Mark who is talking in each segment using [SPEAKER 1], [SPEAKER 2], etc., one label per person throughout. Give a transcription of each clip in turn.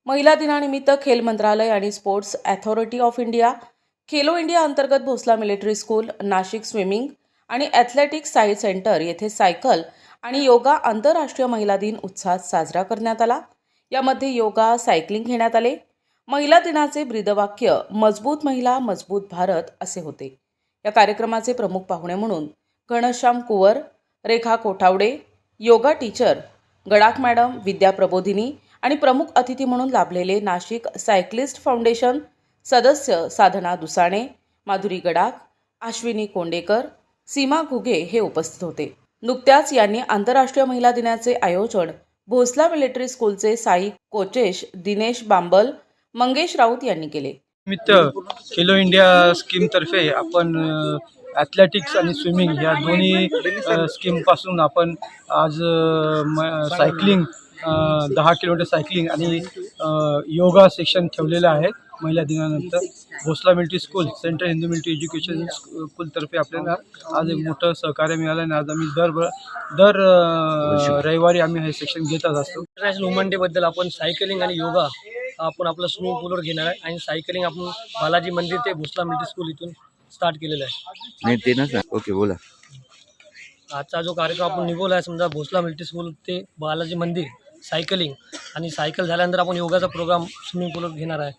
[SPEAKER 1] महिला दिनानिमित्त खेल मंत्रालय आणि sports authority of India, Khelo India अंतर्गत Bhonsala military school, Nashik swimming आणि ॲथलेटिक्स सायन्स सेंटर येथे सायकल आणि योगा आंतरराष्ट्रीय महिला दिन उत्साहात साजरा करण्यात आला. यामध्ये योगा, सायकलिंग घेण्यात आले. महिला दिनाचे ब्रीदवाक्य मजबूत महिला, मजबूत भारत असे होते. या कार्यक्रमाचे प्रमुख पाहुणे म्हणून घनश्याम कुवर, रेखा कोठावडे, योगा टीचर गडाख मॅडम, विद्या प्रबोधिनी आणि प्रमुख अतिथी म्हणून लाभलेले नाशिक सायक्लिस्ट फाउंडेशन सदस्य साधना दुसाणे, माधुरी गडाख, अश्विनी कोंडेकर, सीमा घुगे हे उपस्थित होते. नुकत्याच यांनी आंतरराष्ट्रीय महिला दिनाचे आयोजन भोसला मिलिटरी स्कूलचे साई कोचेश दिनेश बांबल, मंगेश राऊत यांनी केले.
[SPEAKER 2] निमित्त खेलो इंडिया स्कीमतर्फे आपण ॲथलेटिक्स आणि स्विमिंग या दोन्ही स्कीमपासून आपण आज सायकलिंग 10 किलोमीटर सायकलिंग आणि योगा सेक्शन ठेवलेलं आहे. महिला दिनानंतर Bhonsala military school, central Hindu military education स्कूलतर्फे आपल्याला आज एक मोठं सहकार्य मिळालं आणि आज आम्ही दर रविवारी आम्ही हे सेक्शन घेतच असतो.
[SPEAKER 3] इंटरनॅशनल वुमन डेबद्दल आपण सायकलिंग आणि योगा आपण आपलं स्विमिंग पूलवर घेणार आहे आणि सायकलिंग आपण बालाजी मंदिर ते भोसला मिलिटरी स्कूल इथून स्टार्ट केलेलं आहे.
[SPEAKER 4] नाही ते ना ओके बोला.
[SPEAKER 3] आजचा जो कार्यक्रम आपण निघवला आहे समजा भोसला मिलिटरी स्कूल ते बालाजी मंदिर सायकलिंग आणि सायकल झाल्यानंतर आपण योगाचा प्रोग्राम स्विमिंग पूलवर घेणार आहे.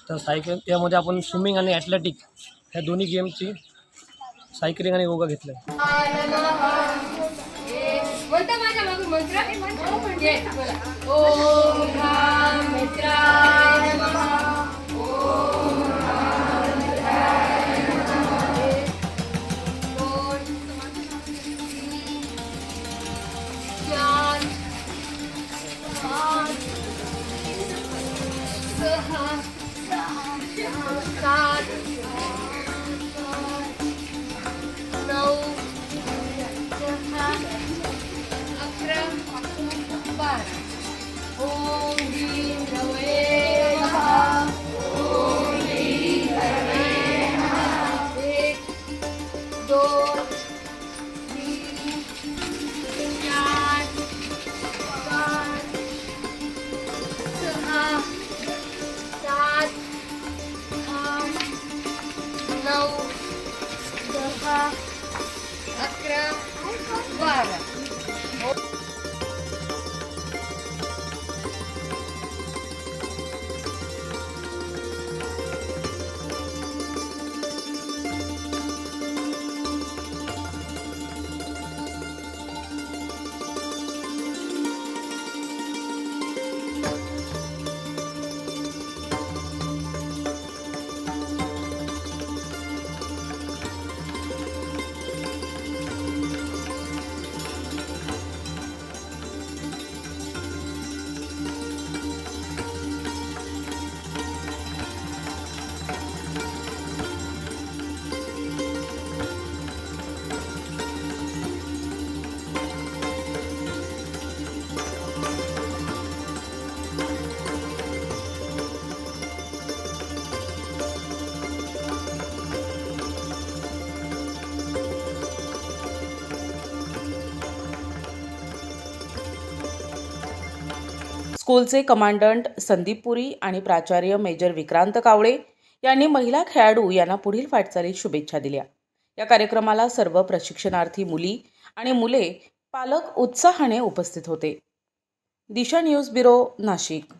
[SPEAKER 3] तर सायकल त्यामध्ये आपण स्विमिंग आणि ॲथलेटिक ह्या दोन्ही गेमची सायकलिंग आणि योगा घेतलं आहे.
[SPEAKER 1] स्कूलचे कमांडंट संदीप पुरी आणि प्राचार्य मेजर विक्रांत कावळे यांनी महिला खेळाडू यांना पुढील वाटचालीत शुभेच्छा दिल्या. या कार्यक्रमाला सर्व प्रशिक्षणार्थी मुली आणि मुले, पालक उत्साहाने उपस्थित होते. दिशा न्यूज ब्युरो, नाशिक.